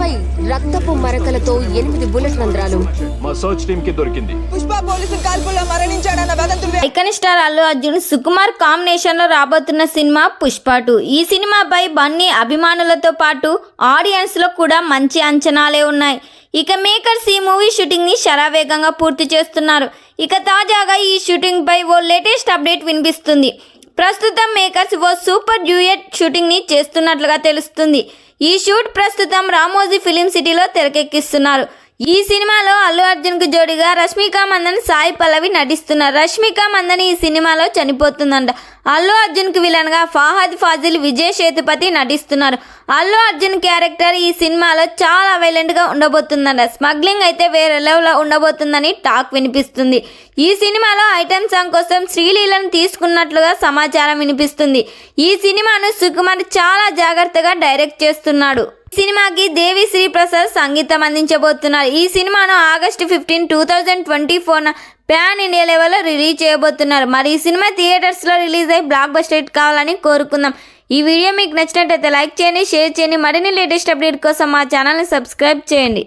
తలపై రక్తపు మరకలతో 8 బుల్లెట్ రంధ్రాలు. మా సర్చ్ టీమ్ కి దొరికింది. పుష్ప పోలీసు కాల్పుల్లో మరణించాడన్న వదంతులు. Icon star Allu Arjun Sukumar combination లో రాబోతున్న సినిమా పుష్ప 2. ఈ సినిమాపై బన్నీ అభిమానులతో పాటు ఆడియన్స్ లో కూడా మంచి అంచనాలే ఉన్నాయి. ఇక మేకర్స్ ఈ మూవీ షూటింగ్ ని శరవేగంగా పూర్తి చేస్తున్నారు. ఇక తాజాగా ఈ షూటింగ్ పై ఓ లేటెస్ట్ అప్డేట్ వినిపిస్తుంది. ప్రస్తుతం మేకర్స్ ఓ సూపర్ డ్యూయట్ షూటింగ్ ని చేస్తున్నట్లుగా తెలుస్తుంది. ఈ షూట్ ప్రస్తుతం రామోజీ ఫిలిం సిటీలో తెరకెక్కిస్తున్నారు. ఈ సినిమాలో అల్లు అర్జున్ కు జోడిగా రష్మిక మందన్, సాయి పల్లవి నటిస్తున్నారు. రష్మిక మందన్ ఈ సినిమాలో చనిపోతుందంట. అల్లు అర్జున్ కు విలన్ గా ఫహద్ ఫాజిల్, విజయ్ సేతుపతి నటిస్తున్నారు. అల్లు అర్జున్ క్యారెక్టర్ ఈ సినిమాలో చాలా వైలెంట్ గా ఉండబోతుందంట. స్మగ్లింగ్ అయితే వేరే లెవెల్ ఉండబోతుందని టాక్ వినిపిస్తుంది. ఈ సినిమాలో ఐటెం సాంగ్ కోసం శ్రీలీలను తీసుకున్నట్లుగా సమాచారం వినిపిస్తుంది. ఈ సినిమాను సుకుమార్ చాలా జాగ్రత్తగా డైరెక్ట్ చేస్తున్నాడు. ఈ సినిమాకి దేవి శ్రీ ప్రసాద్ సంగీతం అందించబోతున్నారు. ఈ సినిమాను ఆగస్టు 15, 2024 ప్యాన్ ఇండియా లెవెల్లో రిలీజ్ చేయబోతున్నారు. మరి ఈ సినిమా థియేటర్స్ లో రిలీజ్ అయ్యి బ్లాక్ బస్టర్ హిట్ కావాలని కోరుకుందాం. ఈ వీడియో మీకు నచ్చినట్లయితే లైక్ చేయండి, షేర్ చేయండి. మరిన్ని లేటెస్ట్ అప్డేట్ కోసం మా ఛానల్ని సబ్స్క్రైబ్ చేయండి.